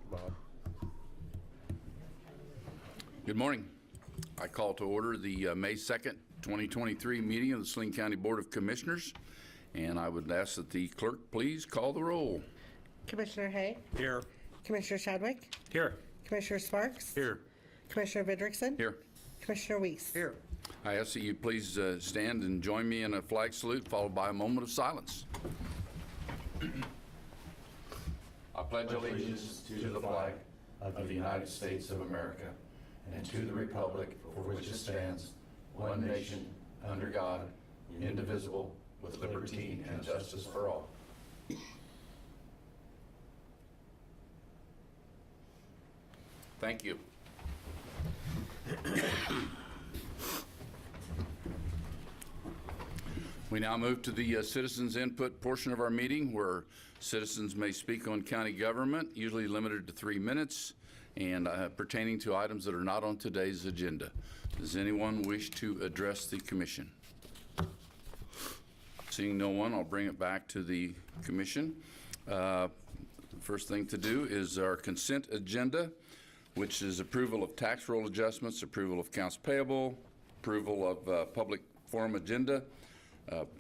Bob. Good morning. I call to order the May 2nd, 2023 meeting of the Saline County Board of Commissioners, and I would ask that the clerk please call the roll. Commissioner Hay? Here. Commissioner Chadwick? Here. Commissioner Sparks? Here. Commissioner Vidrickson? Here. Commissioner Weiss? Here. I ask that you please stand and join me in a flag salute, followed by a moment of silence. I pledge allegiance to the flag of the United States of America and to the republic for which it stands, one nation, under God, indivisible, with liberty and justice for all. Thank you. We now move to the citizens input portion of our meeting, where citizens may speak on county government, usually limited to 3 minutes, and pertaining to items that are not on today's agenda. Does anyone wish to address the commission? Seeing no one, I'll bring it back to the commission. First thing to do is our consent agenda, which is approval of tax roll adjustments, approval of accounts payable, approval of public forum agenda,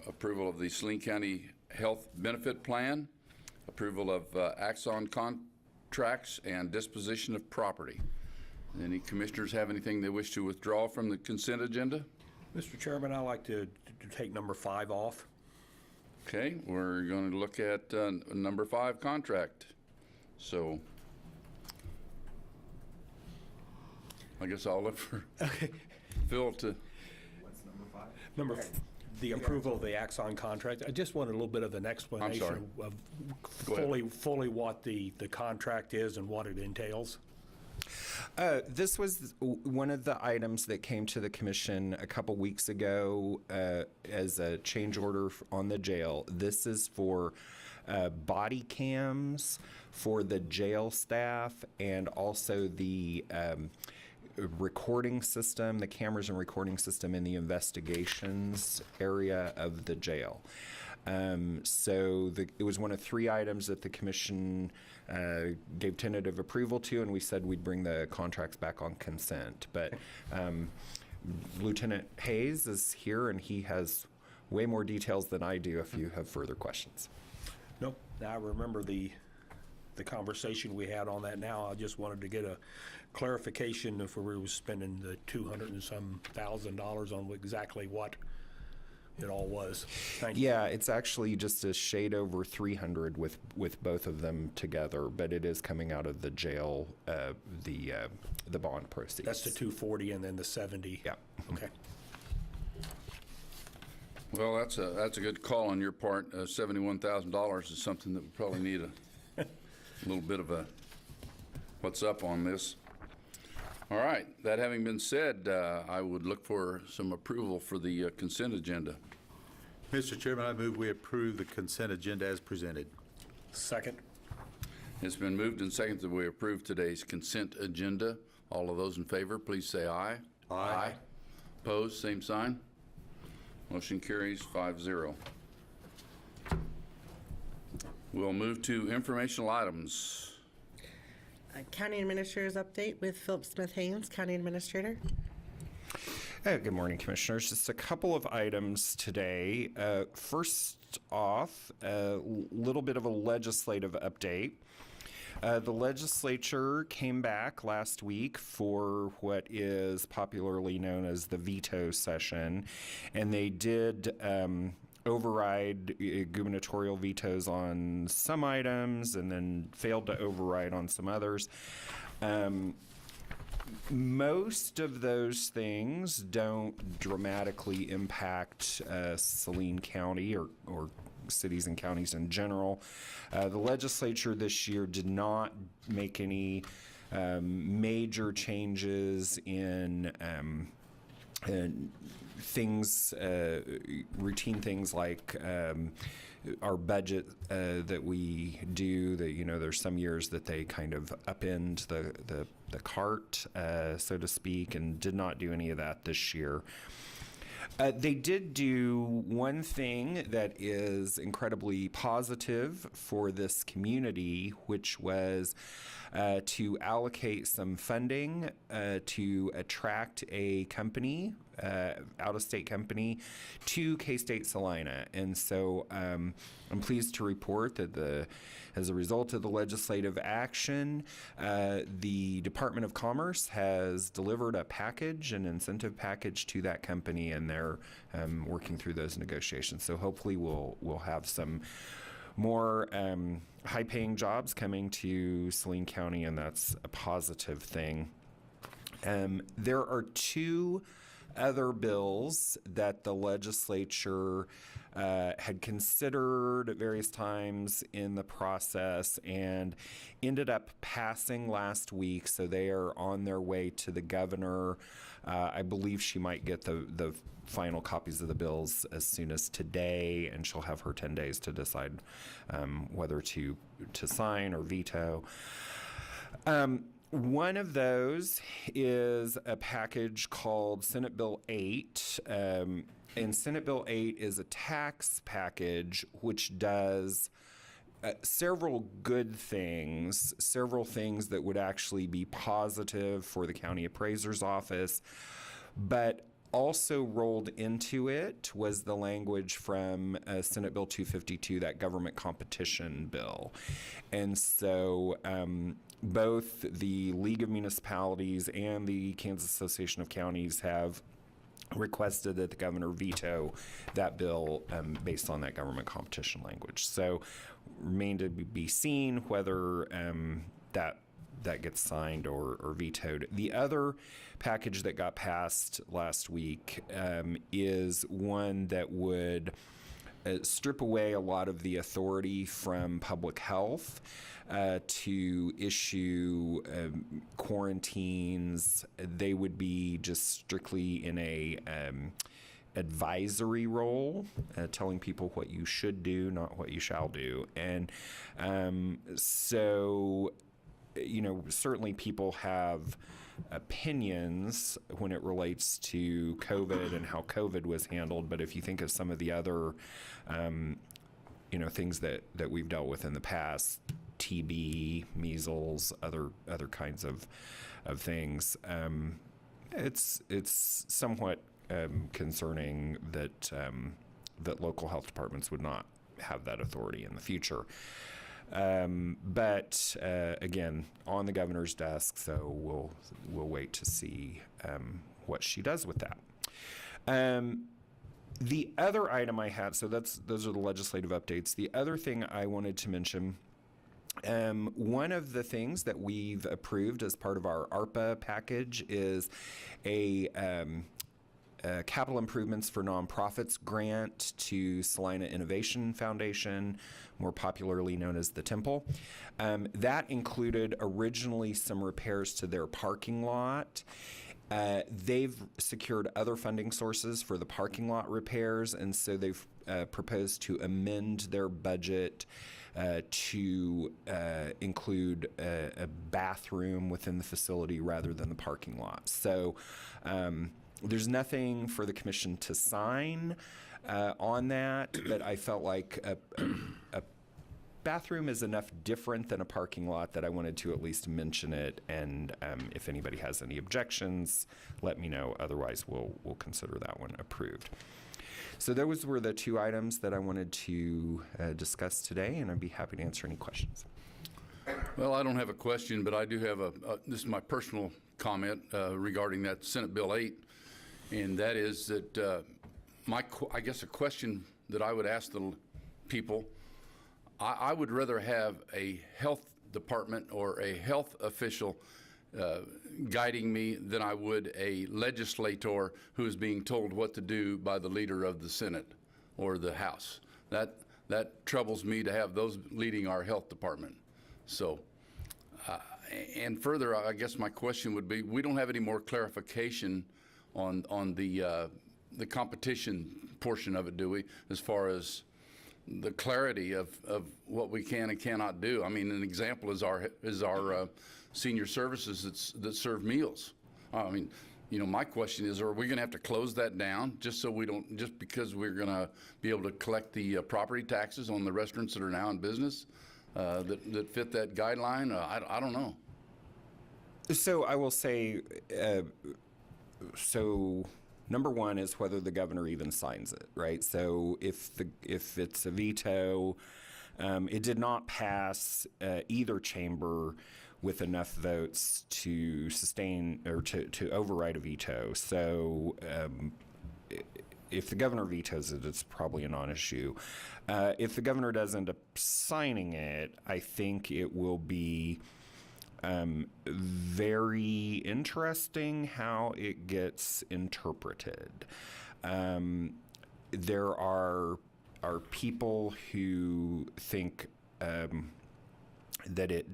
approval of the Saline County Health Benefit Plan, approval of Axon contracts, and disposition of property. Any commissioners have anything they wish to withdraw from the consent agenda? Mr. Chairman, I'd like to take number 5 off. Okay, we're going to look at number 5, contract. So I guess I'll look for Phil to. What's number 5? The approval of the Axon contract. I just wanted a little bit of an explanation of fully what the contract is and what it entails. This was one of the items that came to the commission a couple weeks ago as a change order on the jail. This is for body cams for the jail staff, and also the recording system, the cameras and recording system in the investigations area of the jail. So it was one of 3 items that the commission gave tentative approval to, and we said we'd bring the contracts back on consent. But Lieutenant Hayes is here, and he has way more details than I do if you have further questions. Nope. Now I remember the conversation we had on that. Now I just wanted to get a clarification if we were spending the $200 and some thousand on exactly what it all was. Thank you. Yeah, it's actually just a shade over 300 with both of them together, but it is coming out of the jail, the bond proceeds. That's the 240 and then the 70. Yeah. Okay. Well, that's a good call on your part. $71,000 is something that we probably need a little bit of a what's up on this. All right. That having been said, I would look for some approval for the consent agenda. Mr. Chairman, I move we approve the consent agenda as presented. Second. It's been moved and seconded that we approve today's consent agenda. All of those in favor, please say aye. Aye. Opposed, same sign. Motion carries 5-0. We'll move to informational items. County Administrator's update with Philip Smith-Haynes, County Administrator. Good morning, Commissioners. Just a couple of items today. First off, a little bit of a legislative update. The legislature came back last week for what is popularly known as the veto session, and they did override gubernatorial vetoes on some items and then failed to override on some others. Most of those things don't dramatically impact Saline County or cities and counties in general. The legislature this year did not make any major changes in things, routine things like our budget that we do. That there's some years that they kind of upend the cart, so to speak, and did not do any of that this year. They did do one thing that is incredibly positive for this community, which was to allocate some funding to attract a company, out-of-state company, to K-State Salina. And so I'm pleased to report that as a result of the legislative action, the Department of Commerce has delivered a package, an incentive package to that company, and they're working through those negotiations. So hopefully we'll have some more high-paying jobs coming to Saline County, and that's a positive thing. There are two other bills that the legislature had considered at various times in the process and ended up passing last week, so they are on their way to the governor. I believe she might get the final copies of the bills as soon as today, and she'll have her 10 days to decide whether to sign or veto. One of those is a package called Senate Bill 8. And Senate Bill 8 is a tax package which does several good things, several things that would actually be positive for the county appraiser's office, but also rolled into it was the language from Senate Bill 252, that government competition bill. And so both the League of Municipalities and the Kansas Association of Counties have requested that the governor veto that bill based on that government competition language. So remain to be seen whether that gets signed or vetoed. The other package that got passed last week is one that would strip away a lot of the authority from public health to issue quarantines. They would be just strictly in a advisory role, telling people what you should do, not what you shall do. And so, you know, certainly people have opinions when it relates to COVID and how COVID was handled. But if you think of some of the other, you know, things that we've dealt with in the past, TB, measles, other kinds of things, it's somewhat concerning that that local health departments would not have that authority in the future. But again, on the governor's desk, so we'll wait to see what she does with that. The other item I had, so those are the legislative updates. The other thing I wanted to mention, one of the things that we've approved as part of our ARPA package is a capital improvements for nonprofits grant to Salina Innovation Foundation, more popularly known as the Temple. That included originally some repairs to their parking lot. They've secured other funding sources for the parking lot repairs, and so they've proposed to amend their budget to include a bathroom within the facility rather than the parking lot. So there's nothing for the commission to sign on that, but I felt like a bathroom is enough different than a parking lot that I wanted to at least mention it. And if anybody has any objections, let me know. Otherwise, we'll consider that one approved. So those were the two items that I wanted to discuss today, and I'd be happy to answer any questions. Well, I don't have a question, but I do have this is my personal comment regarding that Senate Bill 8, and that is that I guess a question that I would ask the people, I would rather have a health department or a health official guiding me than I would a legislator who is being told what to do by the leader of the Senate or the House. That troubles me to have those leading our health department. So, and further, I guess my question would be, we don't have any more clarification on the competition portion of it, do we, as far as the clarity of what we can and cannot do? I mean, an example is our senior services that serve meals. I mean, my question is, are we going to have to close that down just so we don't, just because we're going to be able to collect the property taxes on the restaurants that are now in business that fit that guideline? I don't know. So I will say, so number one is whether the governor even signs it, right? So if it's a veto, it did not pass either chamber with enough votes to sustain or to override a veto. So if the governor vetoes it, it's probably a non-issue. If the governor does end up signing it, I think it will be very interesting how it gets interpreted. There are people who think that it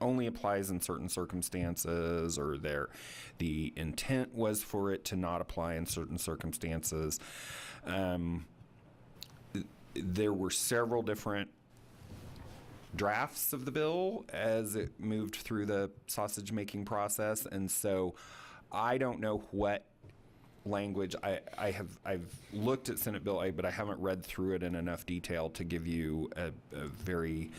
only applies in certain circumstances, or the intent was for it to not apply in certain circumstances. There were several different drafts of the bill as it moved through the sausage making process, and so I don't know what language I've looked at Senate Bill 8, but I haven't read through it in enough detail to give you a very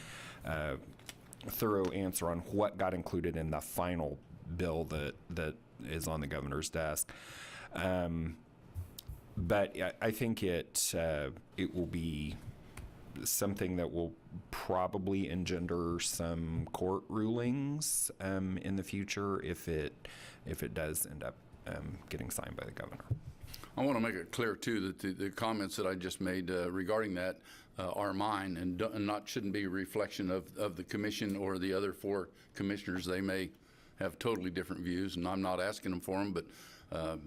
thorough answer on what got included in the final bill that is on the governor's desk. But I think it will be something that will probably engender some court rulings in the future if it does end up getting signed by the governor. I want to make it clear, too, that the comments that I just made regarding that are mine and shouldn't be a reflection of the commission or the other four commissioners. They may have totally different views, and I'm not asking them for them, but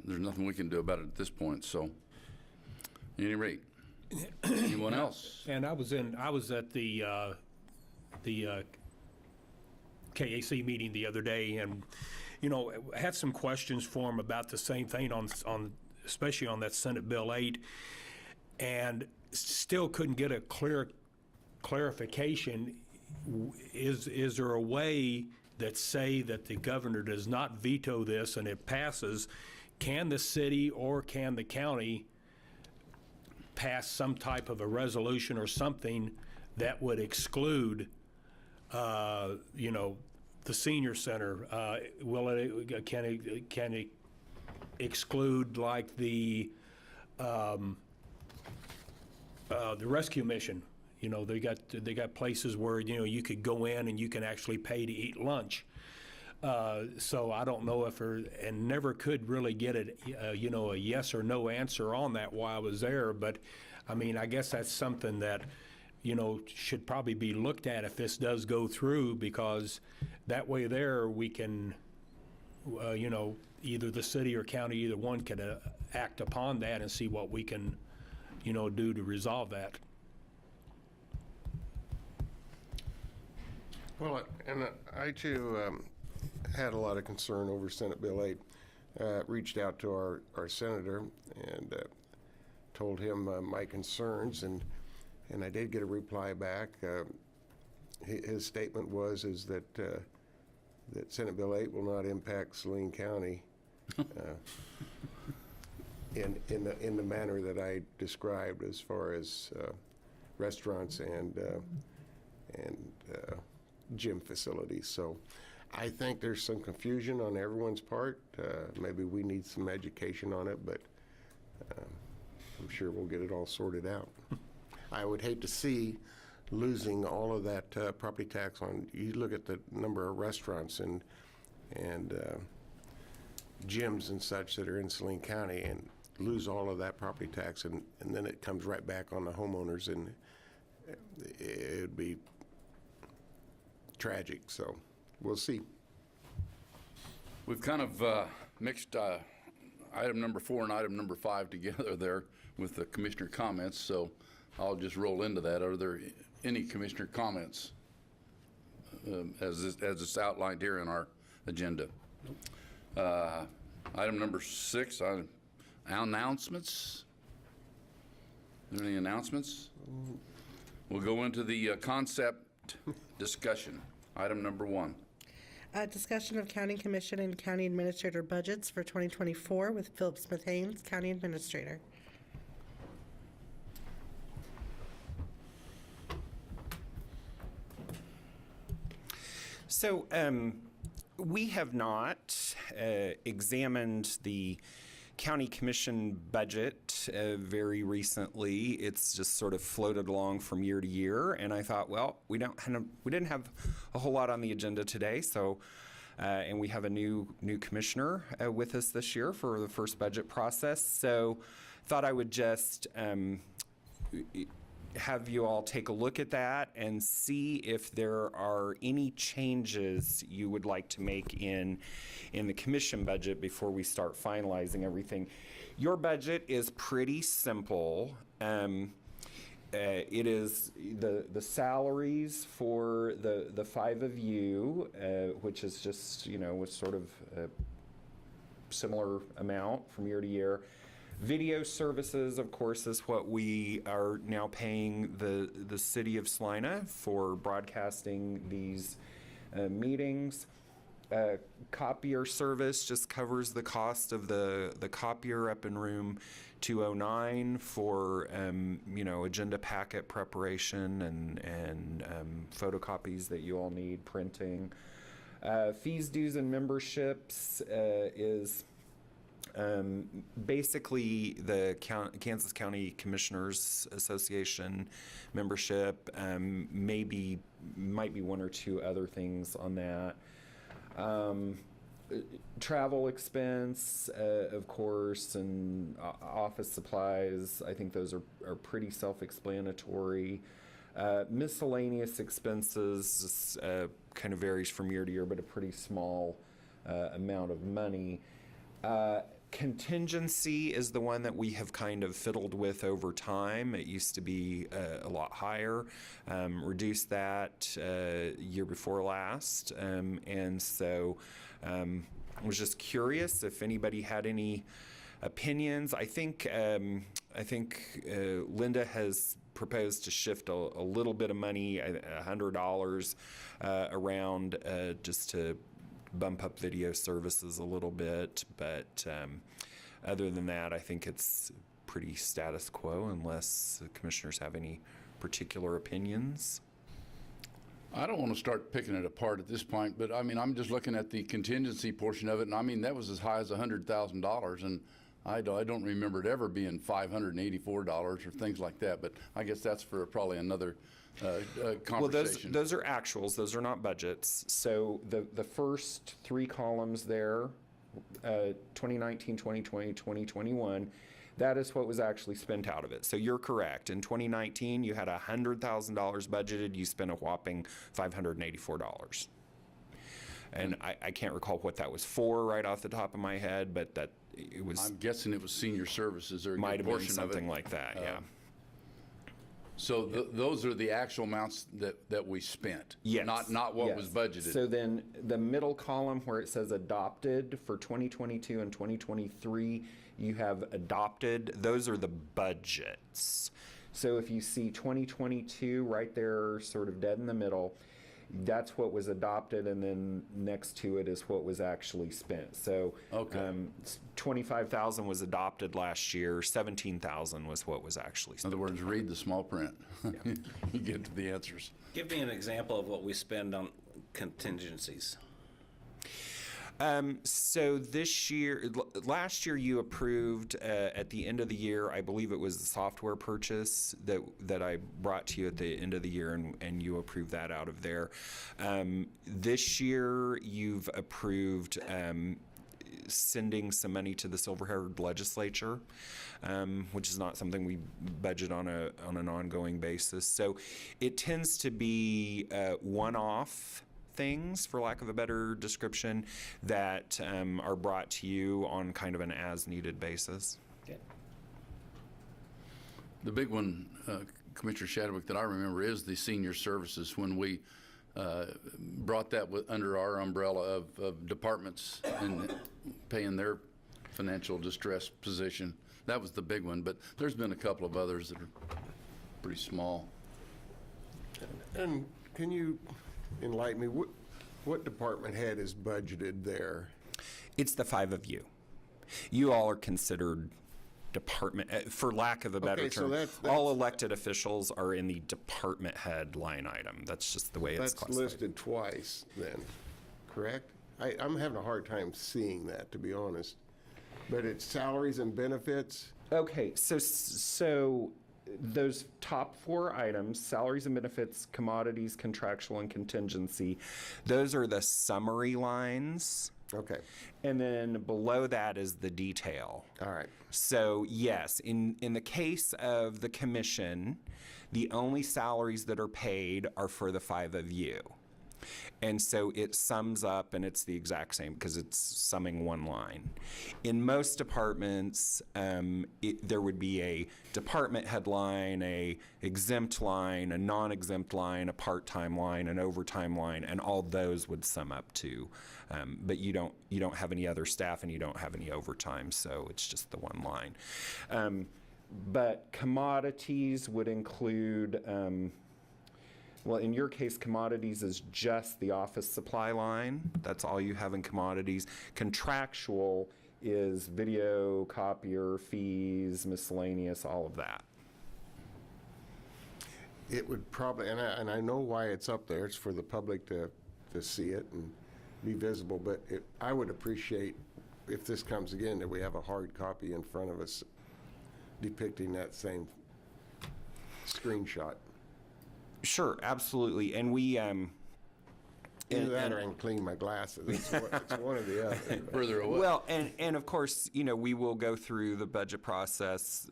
there's nothing we can do about it at this point. So, at any rate, anyone else? And I was at the KAC meeting the other day, and had some questions for him about the same thing on especially on that Senate Bill 8, and still couldn't get a clarification. Is there a way that say that the governor does not veto this and it passes? Can the city or can the county pass some type of a resolution or something that would exclude, the senior center? Can it exclude like the rescue mission? They got places where you could go in and you can actually pay to eat lunch. So I don't know and never could really get a yes or no answer on that while I was there. But I mean, I guess that's something that should probably be looked at if this does go through, because that way there we can, either the city or county, either one can act upon that and see what we can, do to resolve that. Well, and I too had a lot of concern over Senate Bill 8. Reached out to our senator and told him my concerns, and I did get a reply back. His statement is that Senate Bill 8 will not impact Saline County in the manner that I described, as far as restaurants and gym facilities. So I think there's some confusion on everyone's part. Maybe we need some education on it, but I'm sure we'll get it all sorted out. I would hate to see losing all of that property tax on. You look at the number of restaurants and gyms and such that are in Saline County, and lose all of that property tax, and then it comes right back on the homeowners, and it would be tragic. So we'll see. We've kind of mixed item number 4 and item number 5 together there with the commissioner comments, so I'll just roll into that. Are there any commissioner comments as it's outlined here in our agenda? Item number 6, announcements. Are there any announcements? We'll go into the concept discussion. Item number 1. Discussion of County Commission and County Administrator budgets for 2024 with Philip Smith Haynes, County Administrator. So we have not examined the county commission budget very recently. It's just sort of floated along from year to year, and I thought, well, we didn't have a whole lot on the agenda today, so and we have a new commissioner with us this year for the first budget process. So thought I would just have you all take a look at that and see if there are any changes you would like to make in the commission budget before we start finalizing everything. Your budget is pretty simple. It is the salaries for the five of you, which is just, with sort of a similar amount from year to year. Video services, of course, is what we are now paying the city of Salina for broadcasting these meetings. Copier service just covers the cost of the copier up in room 209 for agenda packet preparation and photocopies that you all need, printing. Fees, dues, and memberships is basically the Kansas County Commissioners Association membership. Might be one or two other things on that. Travel expense, of course, and office supplies. I think those are pretty self-explanatory. Miscellaneous expenses kind of varies from year to year, but a pretty small amount of money. Contingency is the one that we have kind of fiddled with over time. It used to be a lot higher, reduced that year before last, and so I was just curious if anybody had any opinions. I think Linda has proposed to shift a little bit of money, $100 around just to bump up video services a little bit, but other than that, I think it's pretty status quo unless the commissioners have any particular opinions. I don't want to start picking it apart at this point, but I mean, I'm just looking at the contingency portion of it, and I mean, that was as high as $100,000, and I don't remember it ever being $584 or things like that, but I guess that's for probably another conversation. Well, those are actuals. Those are not budgets. So the first three columns there, 2019, 2020, 2021, that is what was actually spent out of it. So you're correct. In 2019, you had $100,000 budgeted. You spent a whopping $584. And I can't recall what that was for right off the top of my head, but that it was. I'm guessing it was senior services or a might good have been portion of something it. like that. Yeah. So those are the actual amounts that we spent. Yes. Not what Yes. was budgeted. So then the middle column where it says adopted for 2022 and 2023, you have adopted. Those are the budgets. So if you see 2022 right there, sort of dead in the middle, that's what was adopted, and then next to it is what was actually spent. So Okay. 25,000 was adopted last year. 17,000 was what was actually In spent. other words, read the small print. You get to the answers. Give me an example of what we spend on contingencies. So this year, last year you approved at the end of the year, I believe it was the software purchase that I brought to you at the end of the year, and you approved that out of there. This year you've approved sending some money to the Silver-Haired Legislature, which is not something we budget on an ongoing basis. So it tends to be one-off things, for lack of a better description, that are brought to you on kind of an as-needed basis. Okay. The big one, Commissioner Shadwick, that I remember is the senior services, when we brought that under our umbrella of departments and paying their financial distress position. That was the big one, but there's been a couple of others that are pretty small. And can you enlighten me? What department head is budgeted there? It's the 5 of you. You all are considered department, for lack of a better Okay, so term. that's- all elected officials are in the department head line item. That's just the way it's That's classified. listed twice then, correct? I'm having a hard time seeing that, to be honest. But it's salaries and benefits? Okay, so those top 4 items, salaries and benefits, commodities, contractual, and contingency, those are the summary lines. Okay, And then below that is the detail. all right. So yes, in the case of the commission, the only salaries that are paid are for the 5 of you. And so it sums up, and it's the exact same because it's summing one line. In most departments, there would be a department head line, a exempt line, a non-exempt line, a part-time line, an overtime line, and all those would sum up to. But you don't have any other staff, and you don't have any overtime, so it's just the one line. But commodities would include. Well, in your case, commodities is just the office supply line. That's all you have in commodities. Contractual is video, copier, fees, miscellaneous, all of that. It would probably, and I know why it's up there, it's for the public to see it and be visible, but I would appreciate, if this comes again, that we have a hard copy in front of us depicting that same screenshot. Sure, absolutely. And we, Either that or I can clean my glasses. It's one or the other. Further away. well, and of course, we will go through the budget process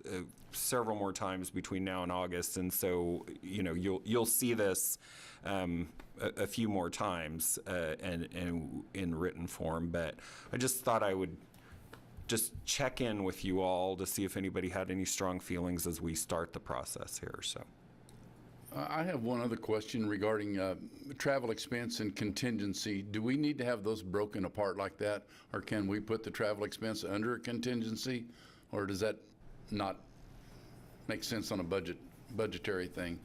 several more times between now and August, and so you'll see this a few more times and in written form. But I just thought I would just check in with you all to see if anybody had any strong feelings as we start the process here. So. I have one other question regarding travel expense and contingency. Do we need to have those broken apart like that, or can we put the travel expense under a contingency, or does that not make sense on a budgetary thing?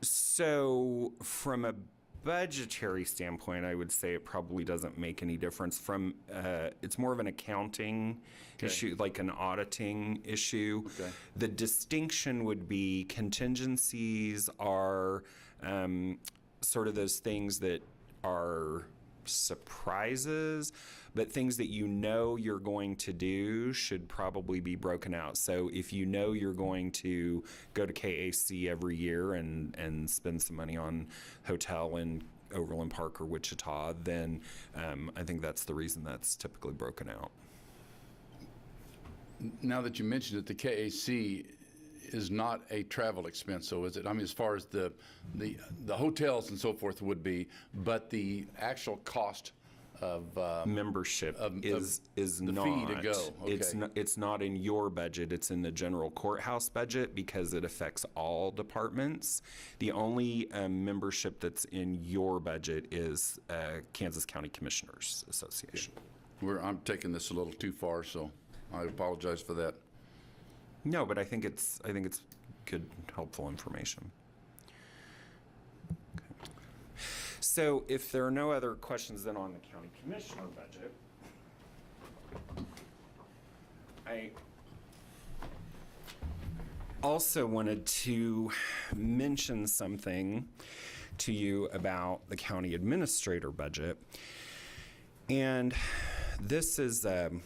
So from a budgetary standpoint, I would say it probably doesn't make any difference. From it's more of an accounting issue, like an auditing issue. Okay. The distinction would be contingencies are sort of those things that are surprises, but things that you're going to do should probably be broken out. So if you're going to go to KAC every year and spend some money on hotel in Overland Park or Wichita, then I think that's the reason that's typically broken out. Now that you mentioned it, the KAC is not a travel expense, so is it? I mean, as far as the hotels and so forth would be, but the actual cost of Membership is the not. fee to go. Okay. It's not in your budget. It's in the general courthouse budget because it affects all departments. The only membership that's in your budget is Kansas County Commissioners Association. I'm taking this a little too far, so I apologize for that. No, but I think it's good, helpful information. Okay. So if there are no other questions then on the county commissioner budget, I also wanted to mention something to you about the county administrator budget. And this is an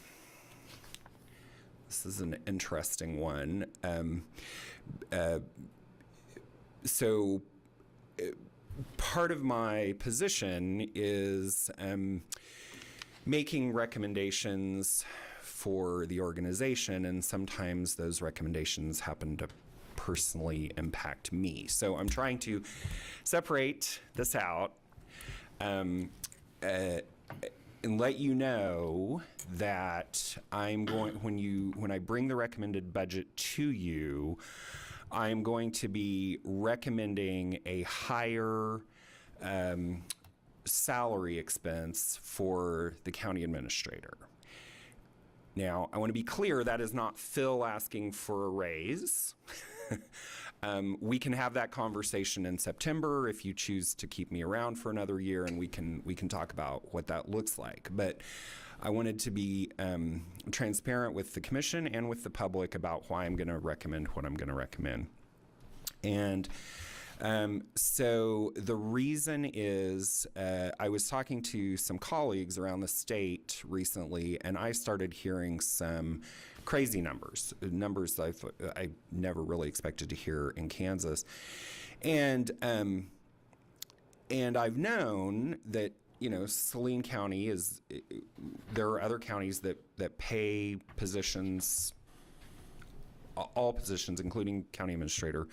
interesting one. So part of my position is making recommendations for the organization, and sometimes those recommendations happen to personally impact me. So I'm trying to separate this out and let you know that I'm going, when I bring the recommended budget to you, I'm going to be recommending a higher salary expense for the county administrator. Now, I want to be clear, that is not Phil asking for a raise. We can have that conversation in September if you choose to keep me around for another year, and we can talk about what that looks like. But I wanted to be transparent with the commission and with the public about why I'm going to recommend what I'm going to recommend. And so the reason is I was talking to some colleagues around the state recently, and I started hearing some crazy numbers I never really expected to hear in Kansas. And I've known that, you know, Saline County there are other counties that pay positions, all positions, including county administrator,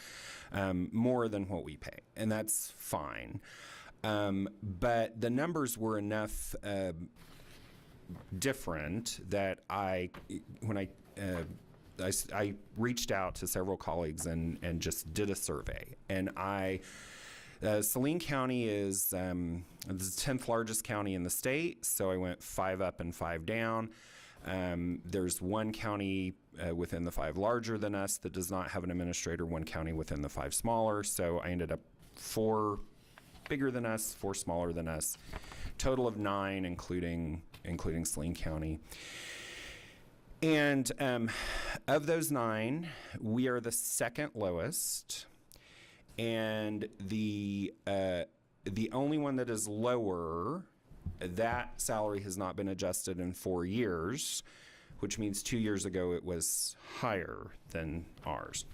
more than what we pay, and that's fine. But the numbers were enough different that when I reached out to several colleagues and just did a survey, and Saline County is the 10th largest county in the state, so I went 5 up and 5 down. There's one county within the 5 larger than us that does not have an administrator, one county within the 5 smaller, so I ended up 4 bigger than us, 4 smaller than us, total of 9, including Saline County. And of those 9, we are the second lowest, and the only one that is lower, that salary has not been adjusted in 4 years, which means 2 years ago it was higher than ours.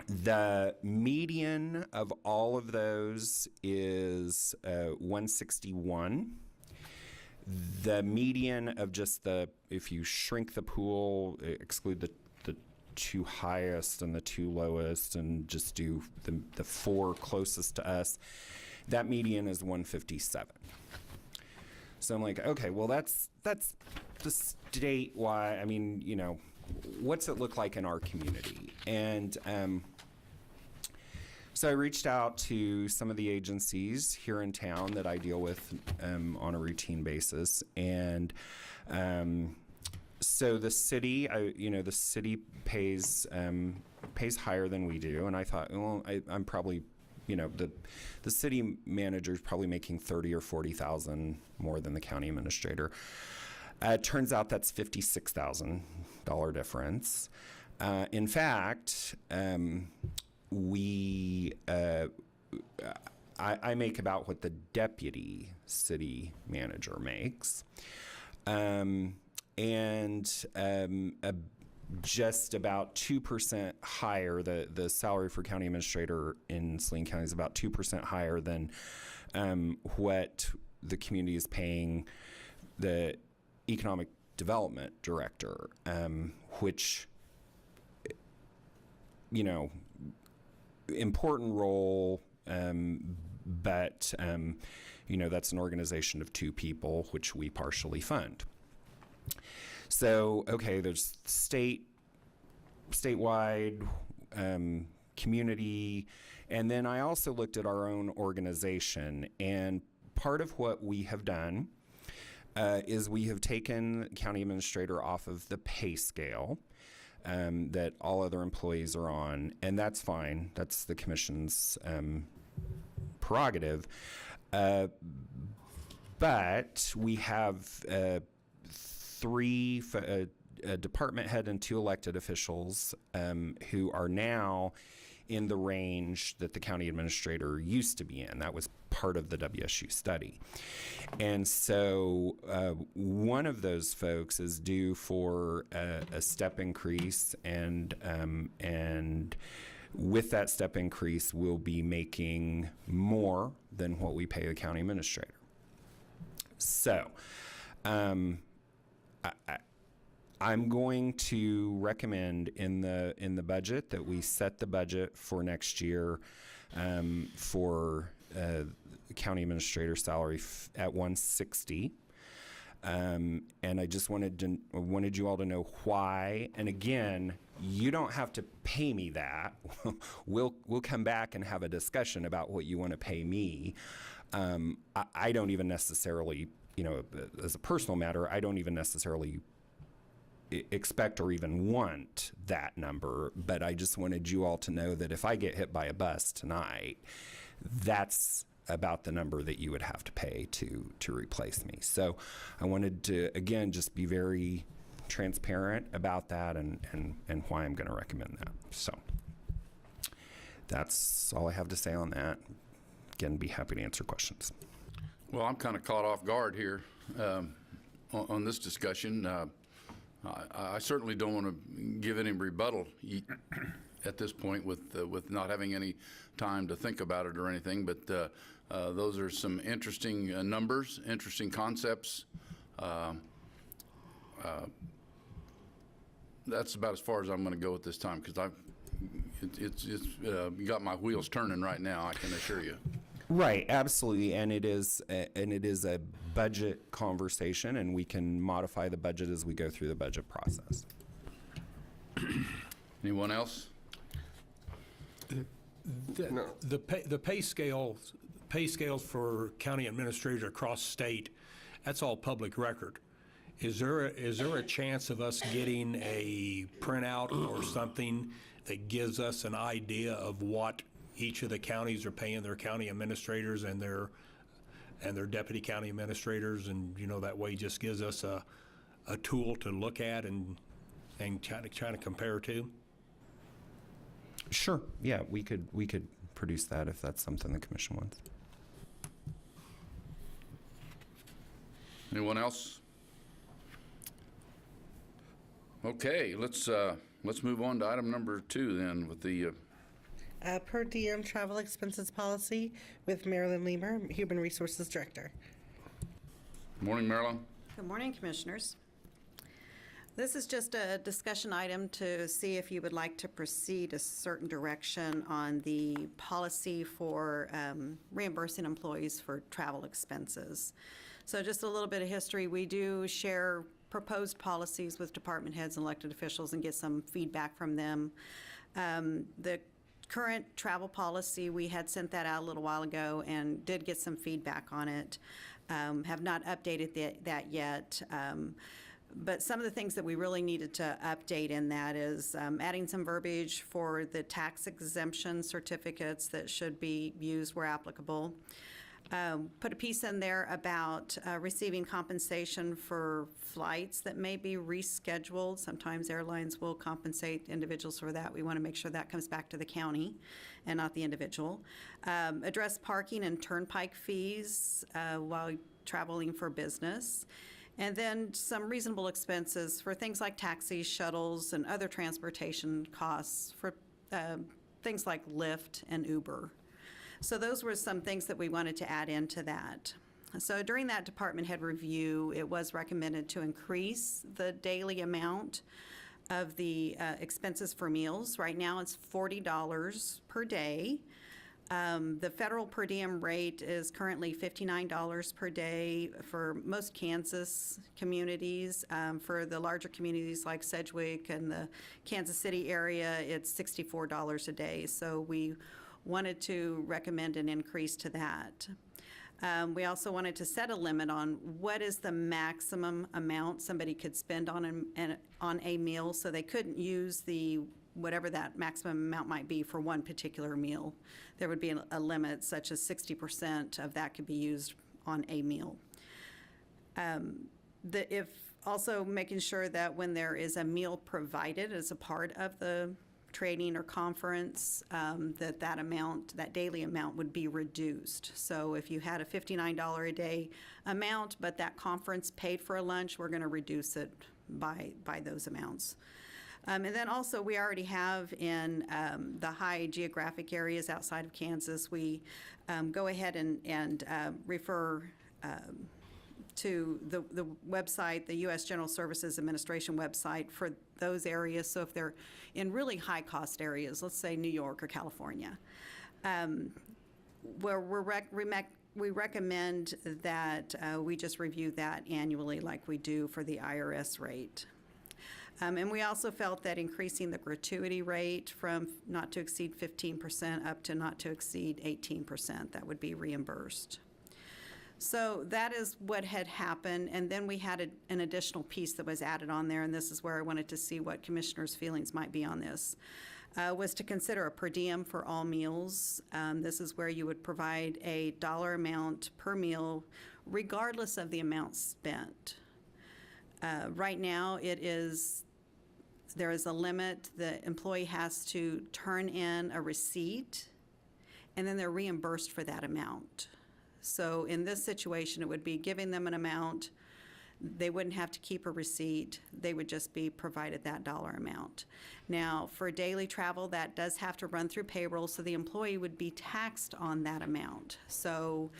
The median of all of those is 161. The median of just if you shrink the pool, exclude the 2 highest and the 2 lowest, and just do the 4 closest to us, that median is 157. So I'm like, okay, well, that's the statewide. I mean, you know, what's it look like in our community? And so I reached out to some of the agencies here in town that I deal with on a routine basis, and so the city, the city pays higher than we do, and I thought, well, I'm probably, you know, the city manager is probably making $30,000 or $40,000 more than the county administrator. It turns out that's $56,000 difference. In fact, I make about what the deputy city manager makes, and just about 2% higher. The salary for county administrator in Saline County is about 2% higher than what the community is paying the economic development director, which, you know, important role, but you know, that's an organization of 2 people, which we partially fund. So, okay, there's statewide, community, and then I also looked at our own organization, and part of what we have done is we have taken county administrator off of the pay scale that all other employees are on, and that's fine. That's the commission's prerogative. But we have 3 a department head and 2 elected officials who are now in the range that the county administrator used to be in. That was part of the WSU study. And so one of those folks is due for a step increase, and with that step increase, we'll be making more than what we pay the county administrator. So I'm going to recommend in the budget that we set the budget for next year for county administrator salary at 160. And I just wanted you all to know why. And again, you don't have to pay me that. We'll come back and have a discussion about what you want to pay me. I don't even necessarily as a personal matter, I don't even necessarily expect or even want that number, but I just wanted you all to know that if I get hit by a bus tonight, that's about the number that you would have to pay to replace me. So I wanted to, again, just be very transparent about that and why I'm going to recommend that. So that's all I have to say on that. Again, be happy to answer questions. Well, I'm kind of caught off guard here on this discussion. I certainly don't want to give any rebuttal at this point with not having any time to think about it or anything, but those are some interesting numbers, interesting concepts. That's about as far as I'm going to go at this time, because it's got my wheels turning right now, I can assure you. Right, absolutely, and it is a budget conversation, and we can modify the budget as we go through the budget process. Anyone else? The pay scales for county administrators across state, that's all public record. Is there a chance of us getting a printout or something that gives us an idea of what each of the counties are paying their county administrators and their deputy county administrators, and that way just gives us a tool to look at and try to compare to? Sure. Yeah, we could produce that if that's something the commission wants. Anyone else? Okay, let's move on to item number 2 then, with the Per diem travel expenses policy with Marilyn Lemer, Human Resources Director. Morning, Marilyn. Good morning, Commissioners. This is just a discussion item to see if you would like to proceed a certain direction on the policy for reimbursing employees for travel expenses. So just a little bit of history. We do share proposed policies with department heads and elected officials and get some feedback from them. The current travel policy, we had sent that out a little while ago and did get some feedback on it. Have not updated that yet. But some of the things that we really needed to update in that is adding some verbiage for the tax exemption certificates that should be used where applicable. Put a piece in there about receiving compensation for flights that may be rescheduled. Sometimes airlines will compensate individuals for that. We want to make sure that comes back to the county and not the individual. Address parking and turnpike fees while traveling for business. And then some reasonable expenses for things like taxis, shuttles, and other transportation costs for things like Lyft and Uber. So those were some things that we wanted to add into that. So during that department head review, it was recommended to increase the daily amount of the expenses for meals. Right now it's $40 per day. The federal per diem rate is currently $59 per day for most Kansas communities. For the larger communities like Sedgwick and the Kansas City area, it's $64 a day. So we wanted to recommend an increase to that. We also wanted to set a limit on what is the maximum amount somebody could spend on a meal, so they couldn't use whatever that maximum amount might be for one particular meal. There would be a limit such as 60% of that could be used on a meal. If also making sure that when there is a meal provided as a part of the training or conference, that daily amount would be reduced. So if you had a $59 a day amount, but that conference paid for a lunch, we're going to reduce it by those amounts. And then also we already have in the high geographic areas outside of Kansas, we go ahead and refer to the website, the U.S. General Services Administration website for those areas. So if they're in really high-cost areas, let's say New York or California, where we recommend that we just review that annually like we do for the IRS rate. And we also felt that increasing the gratuity rate from not to exceed 15% up to not to exceed 18%, that would be reimbursed. So that is what had happened, and then we had an additional piece that was added on there, and this is where I wanted to see what commissioners' feelings might be on this, was to consider a per diem for all meals. This is where you would provide a dollar amount per meal regardless of the amount spent. Right now, there is a limit. The employee has to turn in a receipt, and then they're reimbursed for that amount. So in this situation, it would be giving them an amount. They wouldn't have to keep a receipt. They would just be provided that dollar amount. Now, for daily travel, that does have to run through payroll, so the employee would be taxed on that amount. So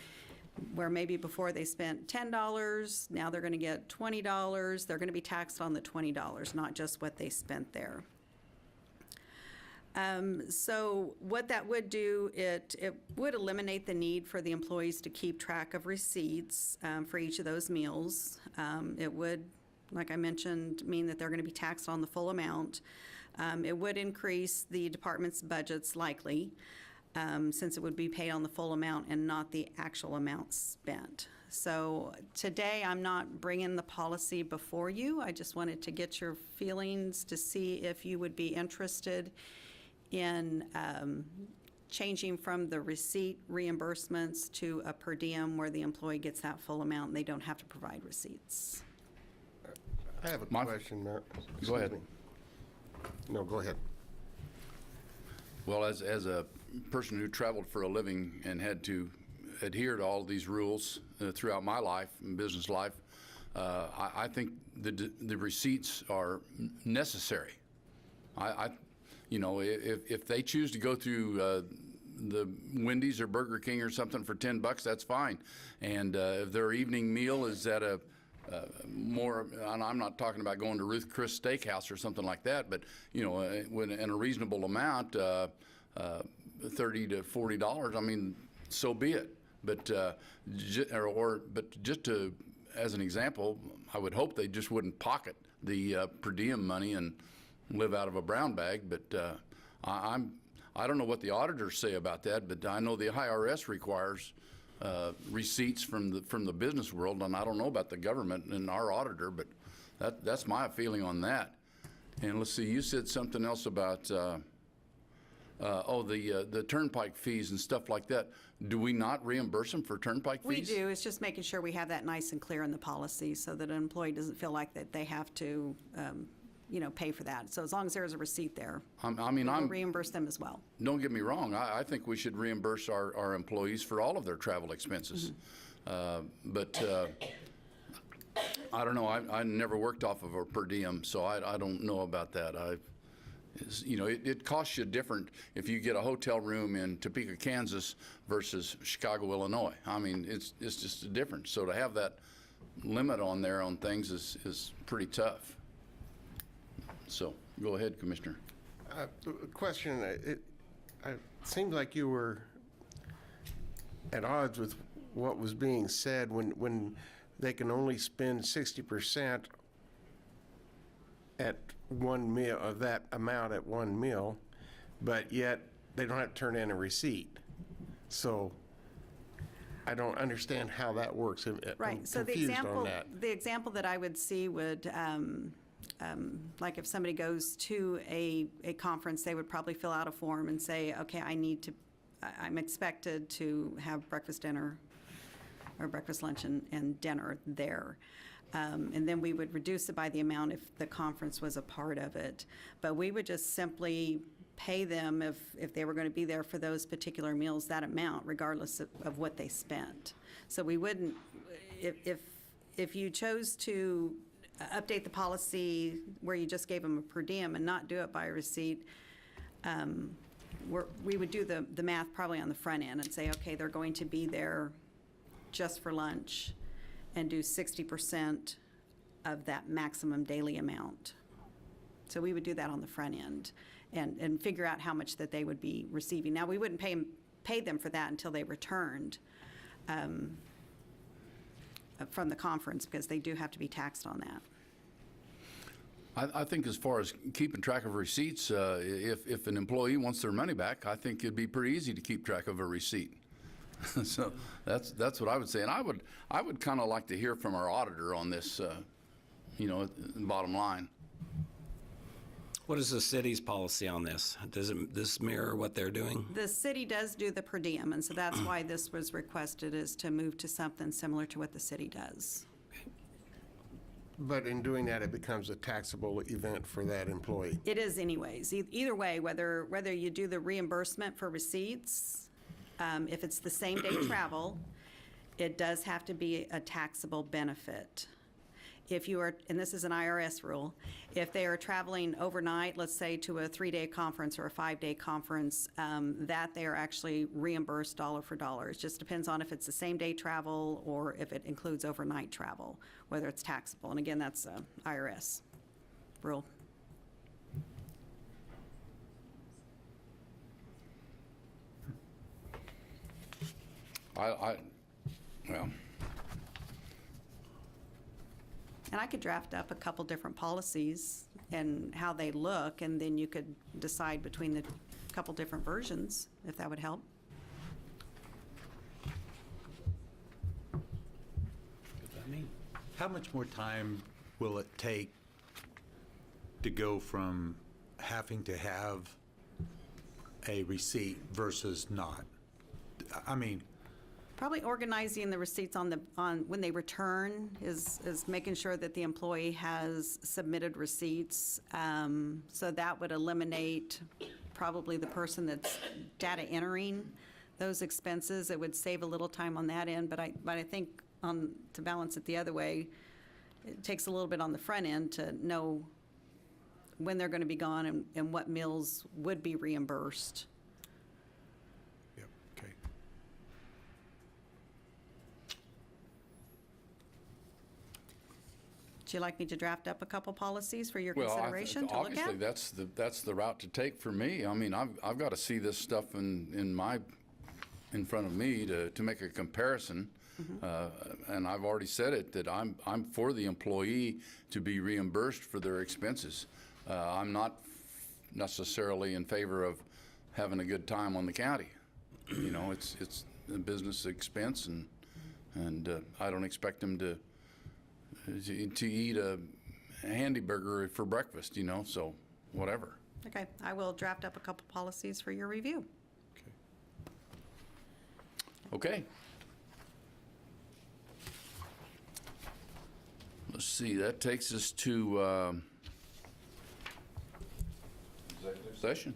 where maybe before they spent $10, now they're going to get $20. They're going to be taxed on the $20, not just what they spent there. So what that would do, it would eliminate the need for the employees to keep track of receipts for each of those meals. It would, like I mentioned, mean that they're going to be taxed on the full amount. It would increase the department's budgets likely, since it would be paid on the full amount and not the actual amount spent. So today, I'm not bringing the policy before you. I just wanted to get your feelings to see if you would be interested in changing from the receipt reimbursements to a per diem where the employee gets that full amount and they don't have to provide receipts. I have a question, Mayor. Go ahead. Excuse me. No, go ahead. Well, as a person who traveled for a living and had to adhere to all these rules throughout my life and business life, I think the receipts are necessary. You know, if they choose to go through the Wendy's or Burger King or something for $10, that's fine. And if their evening meal is at a more, and I'm not talking about going to Ruth Chris Steakhouse or something like that, but in a reasonable amount, $30 to $40. I mean, so be it. But just to, as an example, I would hope they just wouldn't pocket the per diem money and live out of a brown bag. But I don't know what the auditors say about that, but I know the IRS requires receipts from the business world, and I don't know about the government and our auditor, but that's my feeling on that. And let's see, you said something else about the turnpike fees and stuff like that. Do we not reimburse them for turnpike fees? We do. It's just making sure we have that nice and clear in the policy so that an employee doesn't feel like that they have to pay for that. So as long as there's a receipt there, we'll reimburse them as well. Don't get me wrong. I think we should reimburse our employees for all of their travel expenses. But I don't know. I never worked off of a per diem, so I don't know about that. It costs you different if you get a hotel room in Topeka, Kansas versus Chicago, Illinois. I mean, it's just a difference. So to have that limit on there on things is pretty tough. So go ahead, Commissioner. Question, it seemed like you were at odds with what was being said when they can only spend 60% at one meal of that amount at one meal, but yet they don't have to turn in a receipt. So I don't understand how that works. Right. I'm so confused on that. The example that I would see would, like if somebody goes to a conference, they would probably fill out a form and say, okay, I'm expected to have breakfast, dinner, or breakfast, lunch, and dinner there. And then we would reduce it by the amount if the conference was a part of it. But we would just simply pay them if they were going to be there for those particular meals, that amount, regardless of what they spent. So we wouldn't, if you chose to update the policy where you just gave them a per diem and not do it by a receipt, we would do the math probably on the front end and say, okay, they're going to be there just for lunch, and do 60% of that maximum daily amount. So we would do that on the front end and figure out how much that they would be receiving. Now, we wouldn't pay them for that until they returned from the conference, because they do have to be taxed on that. I think as far as keeping track of receipts, if an employee wants their money back, I think it'd be pretty easy to keep track of a receipt. So that's what I would say. And I would kind of like to hear from our auditor on this, bottom line. What is the city's policy on this? Does this mirror what they're doing? The city does do the per diem, and so that's why this was requested, is to move to something similar to what the city does. But in doing that, it becomes a taxable event for that employee. It is anyways. Either way, whether you do the reimbursement for receipts, if it's the same day travel, it does have to be a taxable benefit. If you are, and this is an IRS rule, if they are traveling overnight, let's say to a 3-day conference or a 5-day conference, that they are actually reimbursed dollar for dollar. It just depends on if it's the same day travel or if it includes overnight travel, whether it's taxable. And again, that's a IRS rule. Well, And I could draft up a couple different policies and how they look, and then you could decide between the couple different versions, if that would help. How much more time will it take to go from having to have a receipt versus not? I mean, Probably organizing the receipts on when they return is making sure that the employee has submitted receipts. So that would eliminate probably the person that's data entering those expenses. It would save a little time on that end, but I think to balance it the other way, it takes a little bit on the front end to know when they're going to be gone and what meals would be reimbursed. yep, okay. Would you like me to draft up a couple policies for your well, consideration to look obviously at? that's the route to take for me. I mean, I've got to see this stuff in front of me to make a comparison. And I've already said it, that I'm for the employee to be reimbursed for their expenses. I'm not necessarily in favor of having a good time on the county. You know, it's a business expense, and I don't expect them to eat a handy burger for breakfast, so whatever. Okay, I will draft up a couple policies for your review. Okay. Let's see, that takes us to executive session.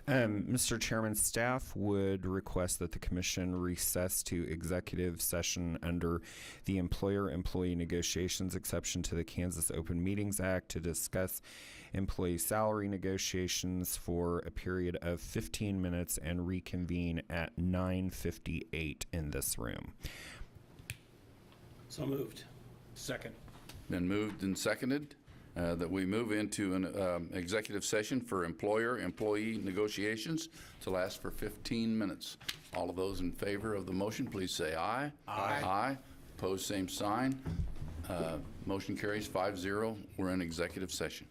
Mr. Chairman, staff would request that the commission recess to executive session under the employer-employee negotiations exception to the Kansas Open Meetings Act to discuss employee salary negotiations for a period of 15 minutes and reconvene at 9:58 in this room. So moved. Second. Been moved and seconded that we move into an executive session for employer-employee negotiations to last for 15 minutes. All of those in favor of the motion, please say aye. Aye. Aye. Opposed, same sign. Motion carries 5-0. We're in executive session.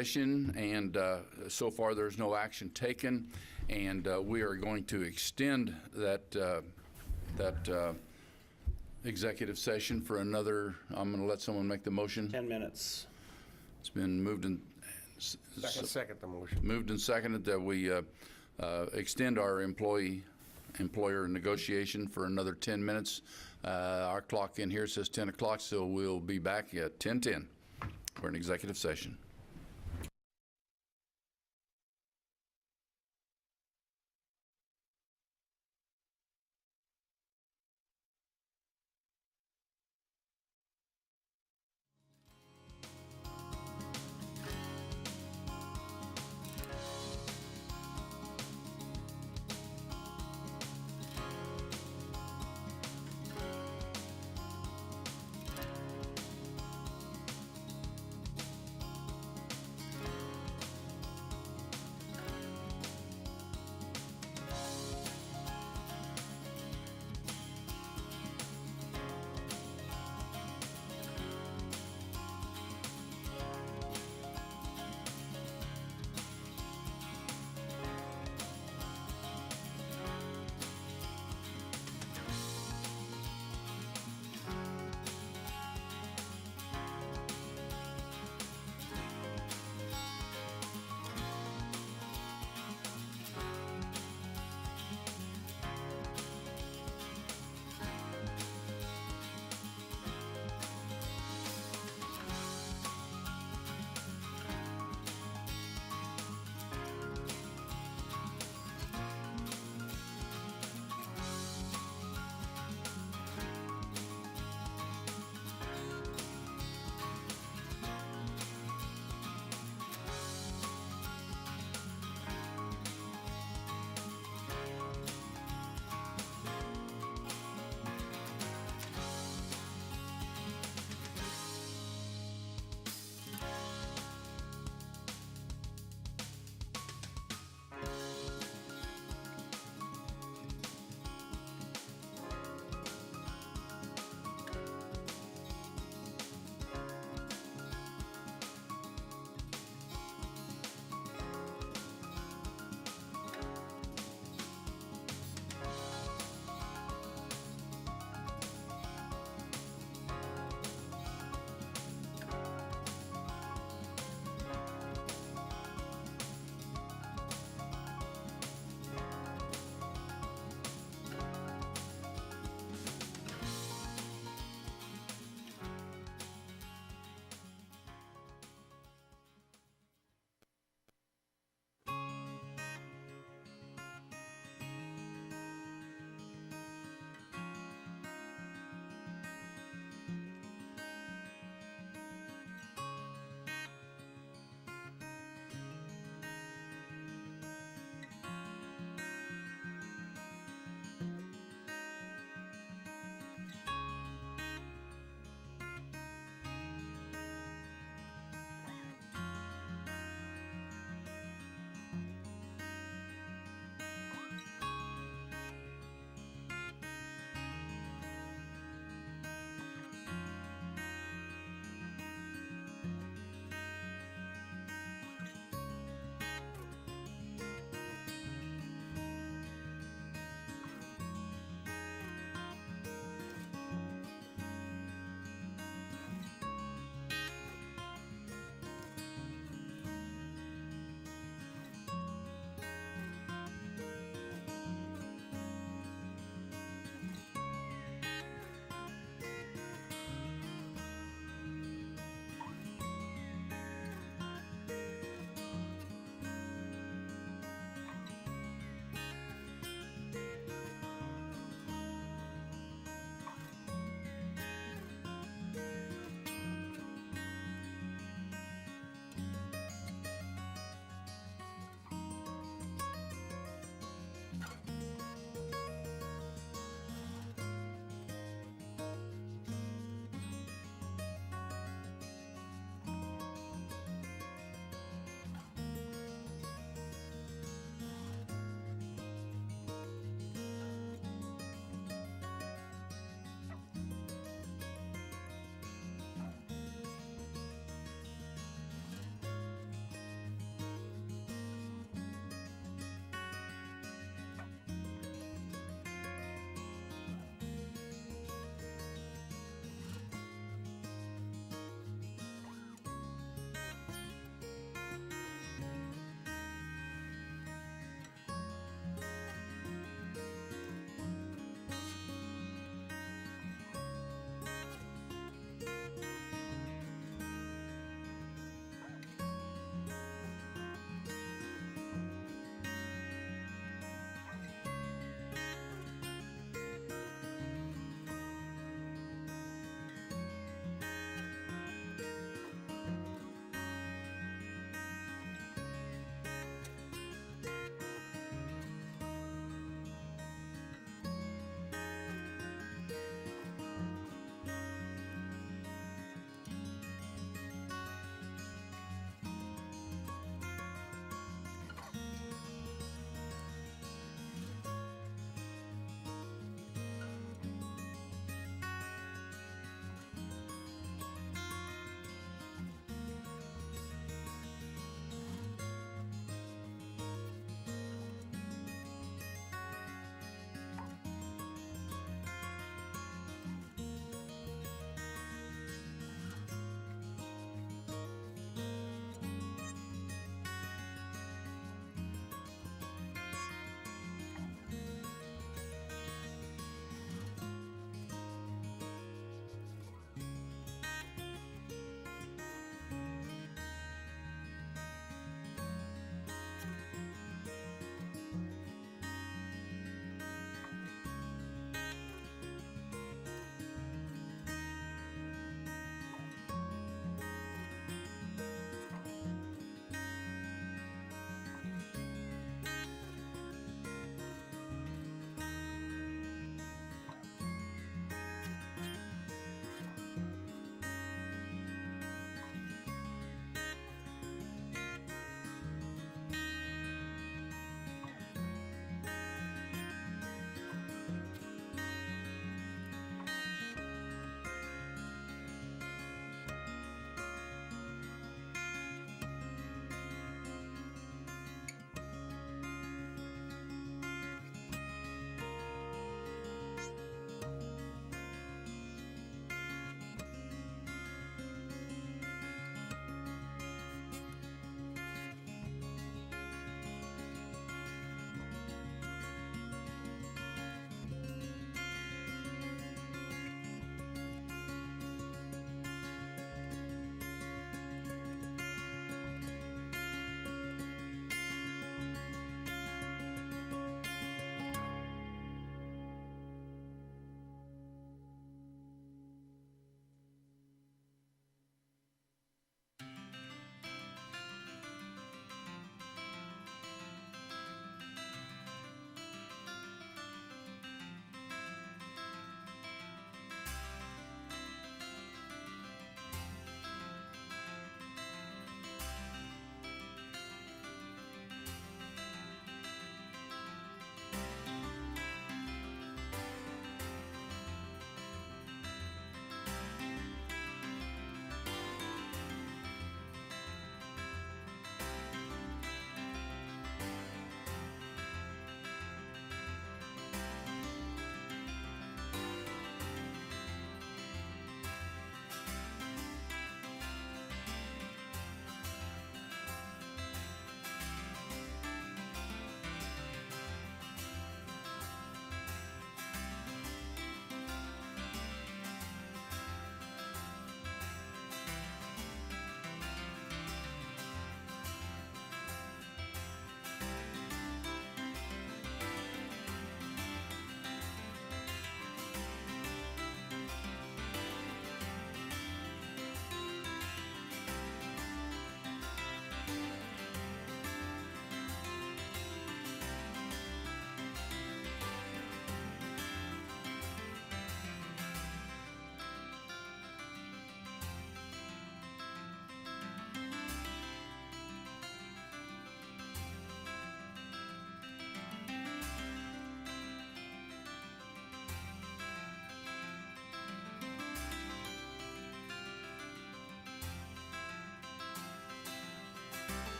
session, and so far there's no action taken, and we are going to extend that executive session for another, I'm going to let someone make the motion. 10 minutes. It's been moved and Second the motion. moved and seconded that we extend our employer negotiation for another 10 minutes. Our clock in here says 10 o'clock, so we'll be back at 10:10 for an executive session.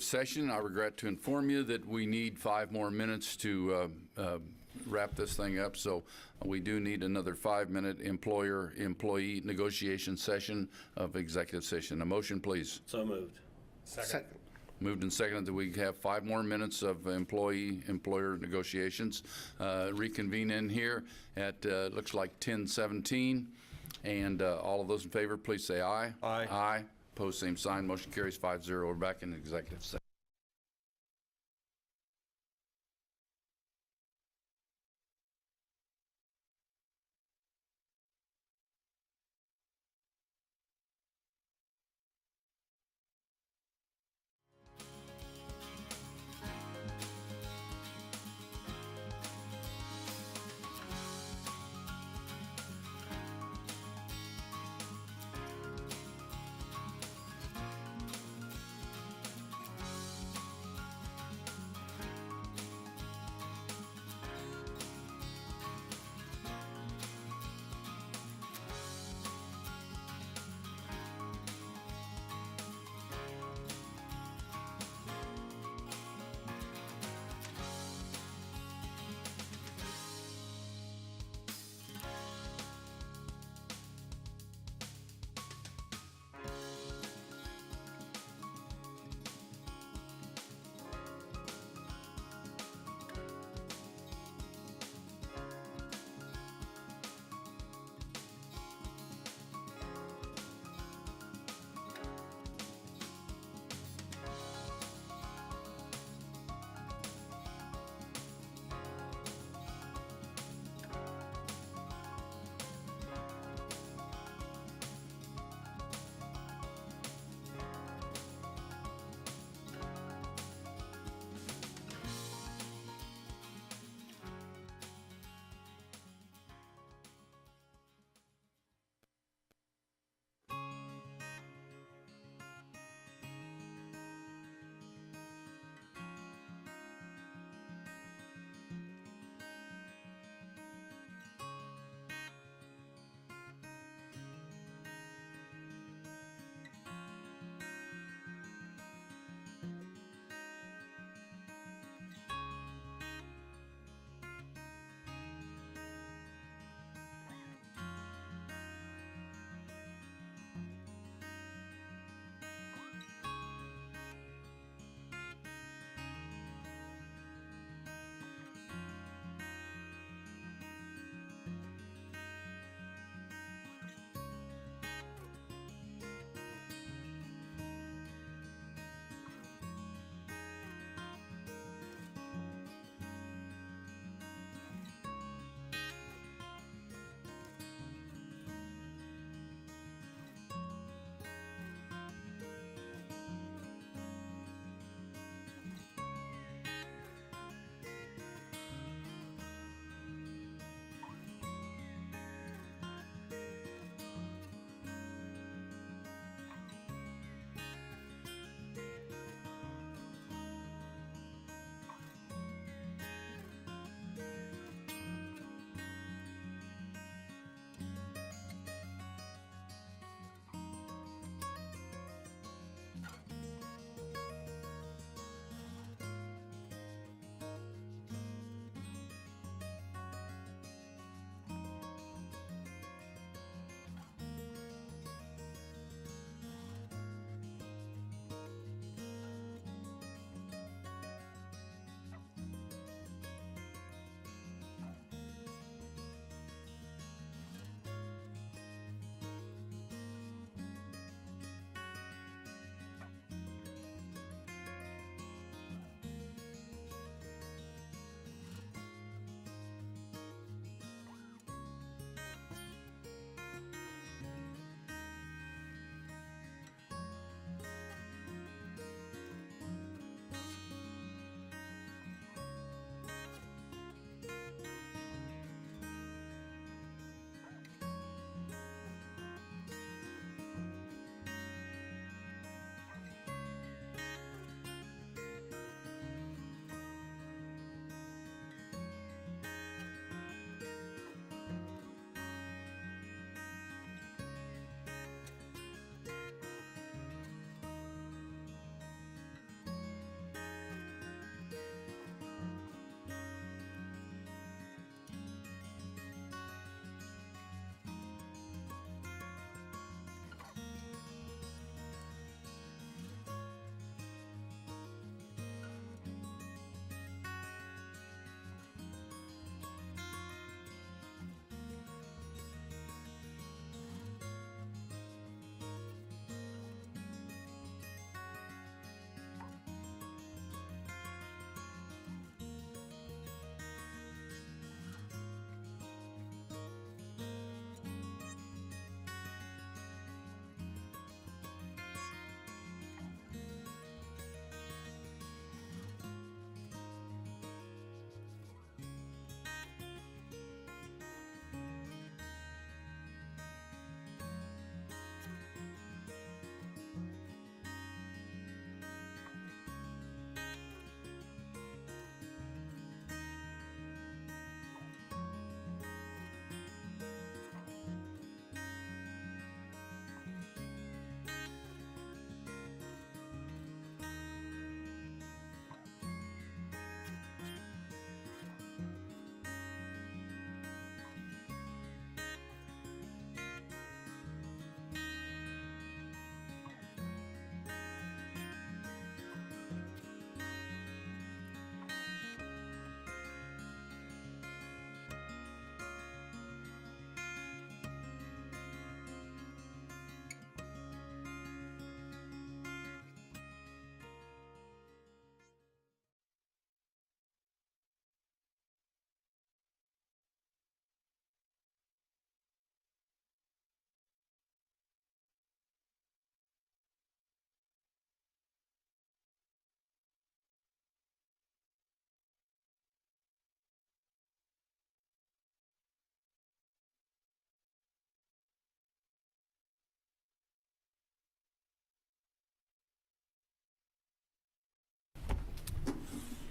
Session. I regret to inform you that we need 5 more minutes to wrap this thing up, so we do need another 5-minute employer-employee negotiation session of executive session. A motion, please. So moved. Second. Moved and seconded that we have 5 more minutes of employee-employer negotiations. Reconvene in here at, looks like 10:17. And all of those in favor, please say aye. Aye. Aye. Opposed, same sign. Motion carries 5-0. We're back in executive session.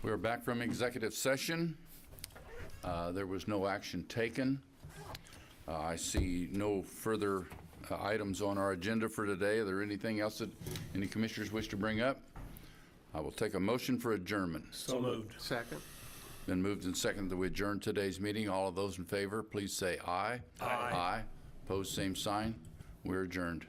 We're back from executive session. There was no action taken. I see no further items on our agenda for today. Are there anything else that any commissioners wish to bring up? I will take a motion for adjournment. So moved. Second? Been moved and seconded that we adjourn today's meeting. All of those in favor, please say aye. Aye. Aye. Opposed, same sign. We're adjourned.